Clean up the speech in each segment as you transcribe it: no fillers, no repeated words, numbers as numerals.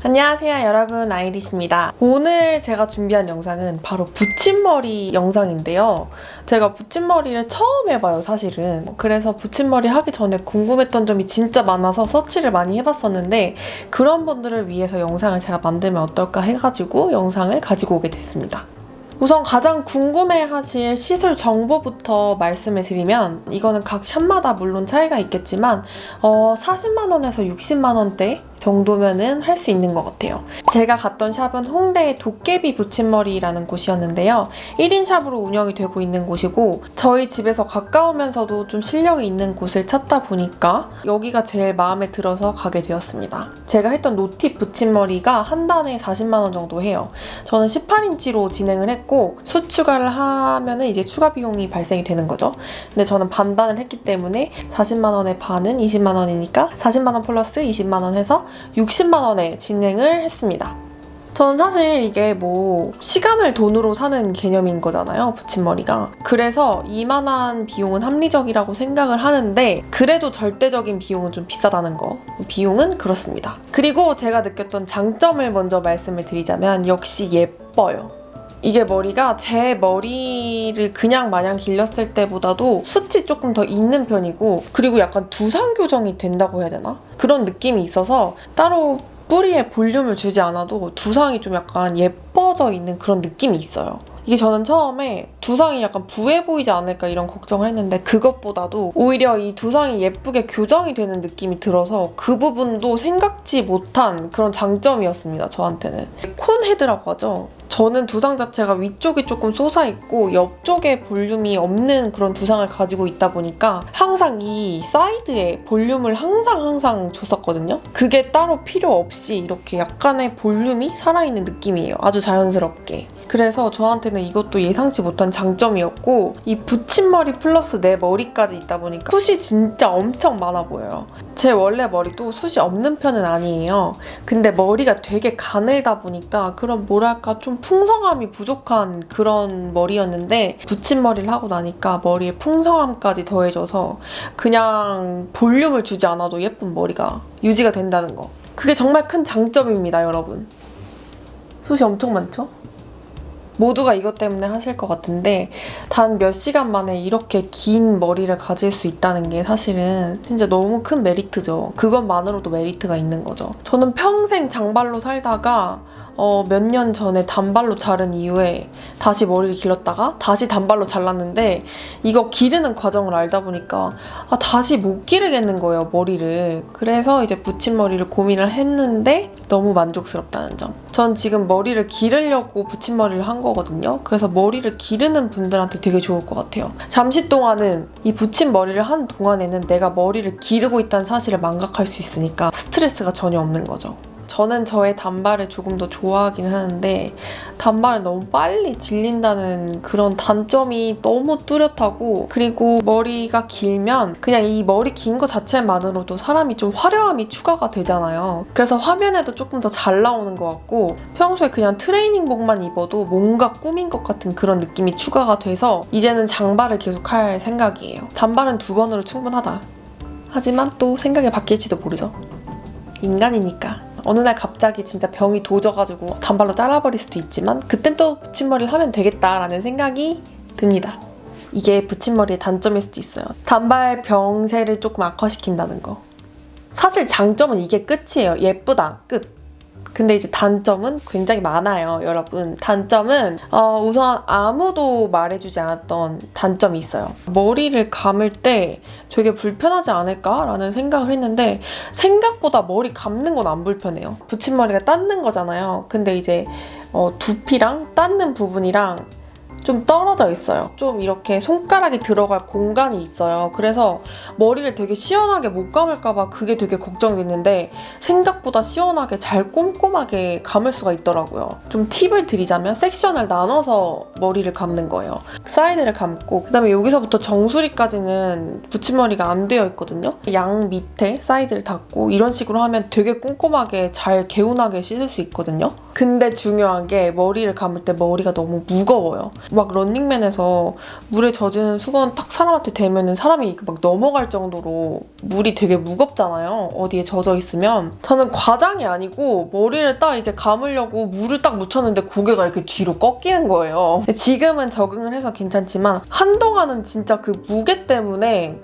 안녕하세요 여러분, 아이리시입니다. 오늘 제가 준비한 영상은 바로 붙임머리 영상인데요. 제가 붙임머리를 처음 해봐요, 사실은. 그래서 붙임머리 하기 전에 궁금했던 점이 진짜 많아서 서치를 많이 해봤었는데 그런 분들을 위해서 영상을 제가 만들면 어떨까 해가지고 영상을 가지고 오게 됐습니다. 우선 가장 궁금해하실 시술 정보부터 말씀을 드리면 이거는 각 샵마다 물론 차이가 있겠지만 40만 원에서 60만 원대 정도면은 할 수 있는 것 같아요. 제가 갔던 샵은 홍대의 도깨비 붙임머리라는 곳이었는데요. 1인 샵으로 운영이 되고 있는 곳이고 저희 집에서 가까우면서도 좀 실력이 있는 곳을 찾다 보니까 여기가 제일 마음에 들어서 가게 되었습니다. 제가 했던 노팁 붙임머리가 한 단에 40만 원 정도 해요. 저는 18인치로 진행을 했고 수추가를 하면은 이제 추가 비용이 발생이 되는 거죠. 근데 저는 반단을 했기 때문에 40만 원의 반은 20만 원이니까 40만 원 플러스 20만 원 해서 60만 원에 진행을 했습니다. 저는 사실 이게 뭐 시간을 돈으로 사는 개념인 거잖아요, 붙임머리가. 그래서 이만한 비용은 합리적이라고 생각을 하는데 그래도 절대적인 비용은 좀 비싸다는 거. 비용은 그렇습니다. 그리고 제가 느꼈던 장점을 먼저 말씀을 드리자면 역시 예뻐요. 이게 머리가 제 머리를 그냥 마냥 길렀을 때보다도 숱이 조금 더 있는 편이고 그리고 약간 두상 교정이 된다고 해야 되나? 그런 느낌이 있어서 따로 뿌리에 볼륨을 주지 않아도 두상이 좀 약간 예뻐져 있는 그런 느낌이 있어요. 이게 저는 처음에 두상이 약간 부해 보이지 않을까 이런 걱정을 했는데 그것보다도 오히려 이 두상이 예쁘게 교정이 되는 느낌이 들어서 그 부분도 생각지 못한 그런 장점이었습니다, 저한테는. 콘 헤드라고 하죠. 저는 두상 자체가 위쪽이 조금 솟아있고 옆쪽에 볼륨이 없는 그런 두상을 가지고 있다 보니까 항상 이 사이드에 볼륨을 항상 줬었거든요. 그게 따로 필요 없이 이렇게 약간의 볼륨이 살아있는 느낌이에요. 아주 자연스럽게. 그래서 저한테는 이것도 예상치 못한 장점이었고 이 붙임머리 플러스 내 머리까지 있다 보니까 숱이 진짜 엄청 많아 보여요. 제 원래 머리도 숱이 없는 편은 아니에요. 근데 머리가 되게 가늘다 보니까 그런 뭐랄까 좀 풍성함이 부족한 그런 머리였는데 붙임머리를 하고 나니까 머리에 풍성함까지 더해져서 그냥 볼륨을 주지 않아도 예쁜 머리가 유지가 된다는 거. 그게 정말 큰 장점입니다, 여러분. 숱이 엄청 많죠? 모두가 이것 때문에 하실 것 같은데 단 몇 시간 만에 이렇게 긴 머리를 가질 수 있다는 게 사실은 진짜 너무 큰 메리트죠. 그것만으로도 메리트가 있는 거죠. 저는 평생 장발로 살다가 몇 년 전에 단발로 자른 이후에 다시 머리를 길렀다가 다시 단발로 잘랐는데 이거 기르는 과정을 알다 보니까 다시 못 기르겠는 거예요, 머리를. 그래서 이제 붙임머리를 고민을 했는데 너무 만족스럽다는 점. 전 지금 머리를 기르려고 붙임머리를 한 거거든요. 그래서 머리를 기르는 분들한테 되게 좋을 것 같아요. 잠시 동안은 이 붙임머리를 한 동안에는 내가 머리를 기르고 있다는 사실을 망각할 수 있으니까 스트레스가 전혀 없는 거죠. 저는 저의 단발을 조금 더 좋아하긴 하는데 단발은 너무 빨리 질린다는 그런 단점이 너무 뚜렷하고 그리고 머리가 길면 그냥 이 머리 긴 거 자체만으로도 사람이 좀 화려함이 추가가 되잖아요. 그래서 화면에도 조금 더 잘 나오는 것 같고 평소에 그냥 트레이닝복만 입어도 뭔가 꾸민 것 같은 그런 느낌이 추가가 돼서 이제는 장발을 계속 할 생각이에요. 단발은 2번으로 충분하다. 하지만 또 생각이 바뀔지도 모르죠. 인간이니까. 어느 날 갑자기 진짜 병이 도져가지고 단발로 잘라버릴 수도 있지만 그땐 또 붙임머리를 하면 되겠다라는 생각이 듭니다. 이게 붙임머리의 단점일 수도 있어요. 단발 병세를 조금 악화시킨다는 거. 사실 장점은 이게 끝이에요. 예쁘다, 끝. 근데 이제 단점은 굉장히 많아요, 여러분. 단점은 우선 아무도 말해주지 않았던 단점이 있어요. 머리를 감을 때 되게 불편하지 않을까라는 생각을 했는데 생각보다 머리 감는 건 안 불편해요. 붙임머리가 닿는 거잖아요. 근데 이제 두피랑 닿는 부분이랑 좀 떨어져 있어요. 좀 이렇게 손가락이 들어갈 공간이 있어요. 그래서 머리를 되게 시원하게 못 감을까봐 그게 되게 걱정됐는데 생각보다 시원하게 잘 꼼꼼하게 감을 수가 있더라고요. 좀 팁을 드리자면 섹션을 나눠서 머리를 감는 거예요. 사이드를 감고 그다음에 여기서부터 정수리까지는 붙임머리가 안 되어 있거든요. 양 밑에 사이드를 닫고 이런 식으로 하면 되게 꼼꼼하게 잘 개운하게 씻을 수 있거든요. 근데 중요한 게 머리를 감을 때 머리가 너무 무거워요. 막 런닝맨에서 물에 젖은 수건 딱 사람한테 대면은 사람이 막 넘어갈 정도로 물이 되게 무겁잖아요. 어디에 젖어 있으면. 저는 과장이 아니고 머리를 딱 이제 감으려고 물을 딱 묻혔는데 고개가 이렇게 뒤로 꺾이는 거예요. 지금은 적응을 해서 괜찮지만 한동안은 진짜 그 무게 때문에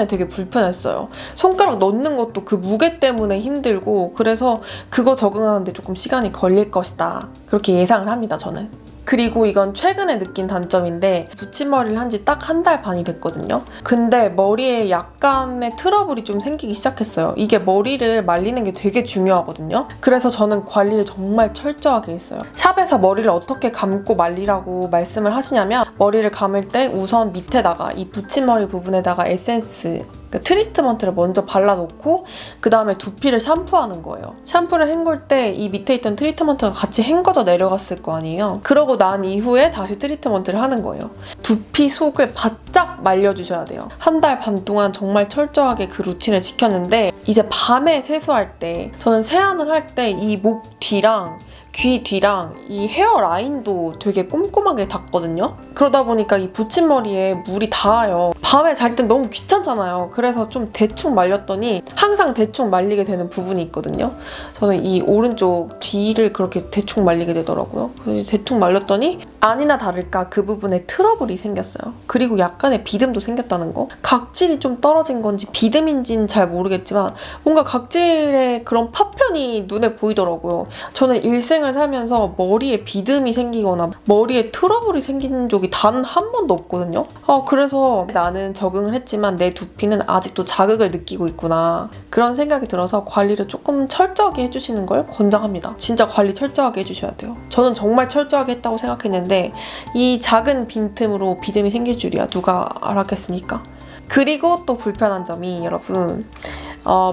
되게 불편했어요. 손가락 넣는 것도 그 무게 때문에 힘들고 그래서 그거 적응하는데 조금 시간이 걸릴 것이다. 그렇게 예상을 합니다, 저는. 그리고 이건 최근에 느낀 단점인데 붙임머리를 한 지 딱 한 달 반이 됐거든요. 근데 머리에 약간의 트러블이 좀 생기기 시작했어요. 이게 머리를 말리는 게 되게 중요하거든요. 그래서 저는 관리를 정말 철저하게 했어요. 샵에서 머리를 어떻게 감고 말리라고 말씀을 하시냐면 머리를 감을 때 우선 밑에다가 이 붙임머리 부분에다가 에센스 트리트먼트를 먼저 발라놓고 그 다음에 두피를 샴푸하는 거예요. 샴푸를 헹굴 때 이 밑에 있던 트리트먼트가 같이 헹궈져 내려갔을 거 아니에요. 그러고 난 이후에 다시 트리트먼트를 하는 거예요. 두피 속을 바짝 말려주셔야 돼요. 한 달 반 동안 정말 철저하게 그 루틴을 지켰는데 이제 밤에 세수할 때 저는 세안을 할 때 이 목 뒤랑 귀 뒤랑 이 헤어라인도 되게 꼼꼼하게 닦거든요. 그러다 보니까 이 붙임머리에 물이 닿아요. 밤에 잘 땐 너무 귀찮잖아요. 그래서 좀 대충 말렸더니 항상 대충 말리게 되는 부분이 있거든요. 저는 이 오른쪽 뒤를 그렇게 대충 말리게 되더라고요. 그래서 대충 말렸더니 아니나 다를까 그 부분에 트러블이 생겼어요. 그리고 약간의 비듬도 생겼다는 거. 각질이 좀 떨어진 건지 비듬인지는 잘 모르겠지만 뭔가 각질의 그런 파편이 눈에 보이더라고요. 저는 일생을 살면서 머리에 비듬이 생기거나 머리에 트러블이 생긴 적이 단 한 번도 없거든요. 그래서 나는 적응을 했지만 내 두피는 아직도 자극을 느끼고 있구나. 그런 생각이 들어서 관리를 조금 철저하게 해주시는 걸 권장합니다. 진짜 관리 철저하게 해주셔야 돼요. 저는 정말 철저하게 했다고 생각했는데 이 작은 빈틈으로 비듬이 생길 줄이야 누가 알았겠습니까? 그리고 또 불편한 점이 여러분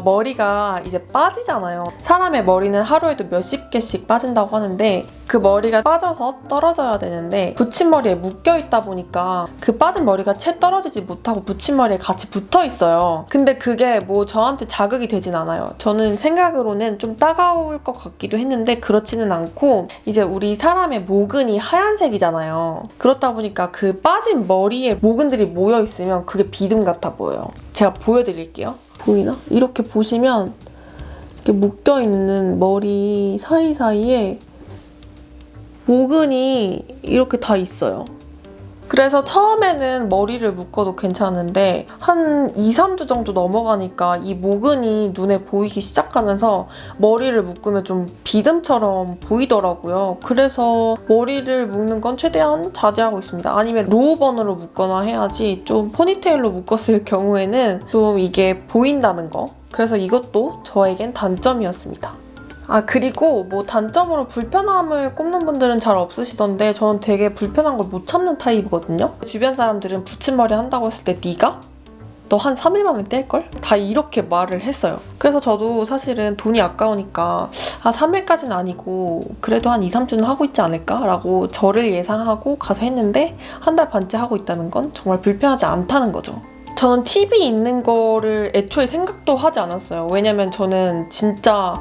머리가 이제 빠지잖아요. 사람의 머리는 하루에도 몇십 개씩 빠진다고 하는데 그 머리가 빠져서 떨어져야 되는데 붙임머리에 묶여있다 보니까 그 빠진 머리가 채 떨어지지 못하고 붙임머리에 같이 붙어있어요. 근데 그게 뭐 저한테 자극이 되진 않아요. 저는 생각으로는 좀 따가울 것 같기도 했는데 그렇지는 않고 이제 우리 사람의 모근이 하얀색이잖아요. 그렇다 보니까 그 빠진 머리에 모근들이 모여있으면 그게 비듬 같아 보여요. 제가 보여드릴게요. 보이나? 이렇게 보시면 이렇게 묶여있는 머리 사이사이에 모근이 이렇게 다 있어요. 그래서 처음에는 머리를 묶어도 괜찮은데 한 2-3주 정도 넘어가니까 이 모근이 눈에 보이기 시작하면서 머리를 묶으면 좀 비듬처럼 보이더라고요. 그래서 머리를 묶는 건 최대한 자제하고 있습니다. 아니면 로우번으로 묶거나 해야지 좀 포니테일로 묶었을 경우에는 좀 이게 보인다는 거. 그래서 이것도 저에겐 단점이었습니다. 그리고 뭐 단점으로 불편함을 꼽는 분들은 잘 없으시던데 저는 되게 불편한 걸 못 참는 타입이거든요. 주변 사람들은 붙임머리 한다고 했을 때 네가? 너 한 3일 만에 뗄걸? 다 이렇게 말을 했어요. 그래서 저도 사실은 돈이 아까우니까 3일까지는 아니고 그래도 한 2-3주는 하고 있지 않을까? 라고 저를 예상하고 가서 했는데 한 달 반째 하고 있다는 건 정말 불편하지 않다는 거죠. 저는 팁이 있는 거를 애초에 생각도 하지 않았어요. 왜냐면 저는 진짜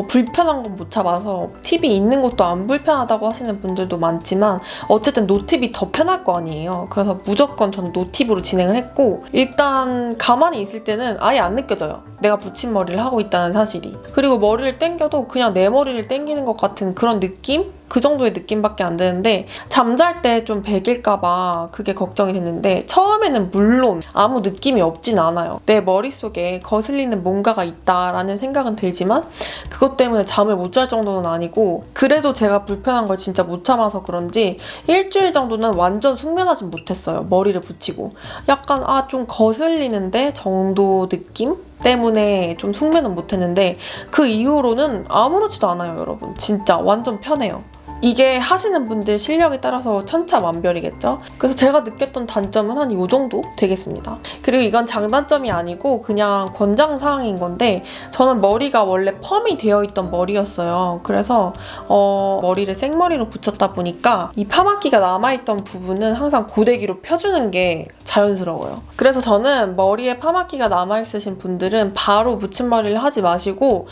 불편한 건 못 참아서 팁이 있는 것도 안 불편하다고 하시는 분들도 많지만 어쨌든 노팁이 더 편할 거 아니에요. 그래서 무조건 저는 노팁으로 진행을 했고 일단 가만히 있을 때는 아예 안 느껴져요. 내가 붙임머리를 하고 있다는 사실이. 그리고 머리를 당겨도 그냥 내 머리를 당기는 것 같은 그런 느낌? 그 정도의 느낌밖에 안 드는데 잠잘 때 좀 베길까봐 그게 걱정이 됐는데 처음에는 물론 아무 느낌이 없진 않아요. 내 머릿속에 거슬리는 뭔가가 있다라는 생각은 들지만 그것 때문에 잠을 못 잘 정도는 아니고 그래도 제가 불편한 걸 진짜 못 참아서 그런지 일주일 정도는 완전 숙면하진 못했어요. 머리를 붙이고. 약간 좀 거슬리는데 정도 느낌? 때문에 좀 숙면은 못했는데 그 이후로는 아무렇지도 않아요, 여러분. 진짜 완전 편해요. 이게 하시는 분들 실력에 따라서 천차만별이겠죠? 그래서 제가 느꼈던 단점은 한 이 정도 되겠습니다. 그리고 이건 장단점이 아니고 그냥 권장사항인 건데 저는 머리가 원래 펌이 되어 있던 머리였어요. 그래서 머리를 생머리로 붙였다 보니까 이 파마기가 남아있던 부분은 항상 고데기로 펴주는 게 자연스러워요. 그래서 저는 머리에 파마기가 남아있으신 분들은 바로 붙임머리를 하지 마시고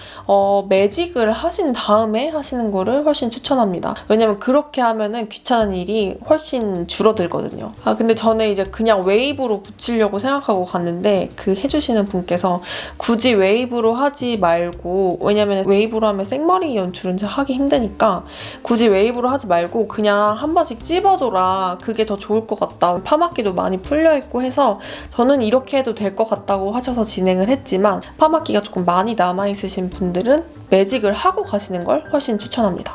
매직을 하신 다음에 하시는 거를 훨씬 추천합니다. 왜냐면 그렇게 하면은 귀찮은 일이 훨씬 줄어들거든요. 근데 저는 이제 그냥 웨이브로 붙이려고 생각하고 갔는데 그 해주시는 분께서 굳이 웨이브로 하지 말고, 왜냐면 웨이브로 하면 생머리 연출은 하기 힘드니까 굳이 웨이브로 하지 말고 그냥 한 번씩 찝어줘라. 그게 더 좋을 것 같다. 파마기도 많이 풀려있고 해서 저는 이렇게 해도 될 것 같다고 하셔서 진행을 했지만 파마기가 조금 많이 남아있으신 분들은 매직을 하고 가시는 걸 훨씬 추천합니다.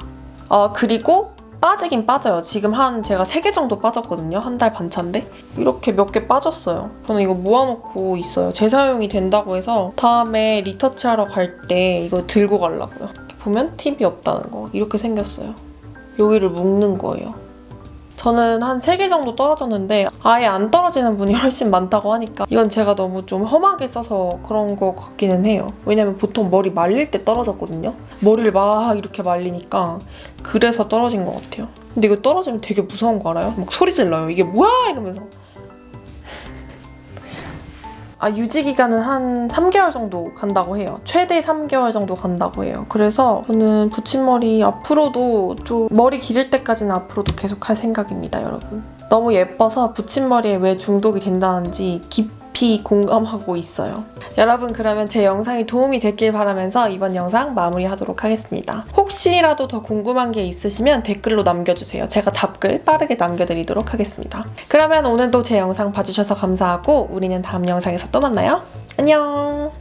그리고 빠지긴 빠져요. 지금 제가 3개 정도 빠졌거든요. 한 달 반 차인데 이렇게 몇 개 빠졌어요. 저는 이거 모아놓고 있어요. 재사용이 된다고 해서 다음에 리터치 하러 갈 때 이거 들고 가려고요. 이렇게 보면 팁이 없다는 거. 이렇게 생겼어요. 여기를 묶는 거예요. 저는 한 3개 정도 떨어졌는데 아예 안 떨어지는 분이 훨씬 많다고 하니까 이건 제가 너무 좀 험하게 써서 그런 것 같기는 해요. 왜냐면 보통 머리 말릴 때 떨어졌거든요. 머리를 막 이렇게 말리니까 그래서 떨어진 것 같아요. 근데 이거 떨어지면 되게 무서운 거 알아요? 막 소리 질러요. 이게 뭐야? 이러면서. 유지기간은 한 3개월 정도 간다고 해요. 최대 3개월 정도 간다고 해요. 그래서 저는 붙임머리 앞으로도 좀 머리 기를 때까지는 앞으로도 계속 할 생각입니다, 여러분. 너무 예뻐서 붙임머리에 왜 중독이 된다는지 깊이 공감하고 있어요. 여러분, 그러면 제 영상이 도움이 됐길 바라면서 이번 영상 마무리하도록 하겠습니다. 혹시라도 더 궁금한 게 있으시면 댓글로 남겨주세요. 제가 답글 빠르게 남겨드리도록 하겠습니다. 그러면 오늘도 제 영상 봐주셔서 감사하고 우리는 다음 영상에서 또 만나요. 안녕!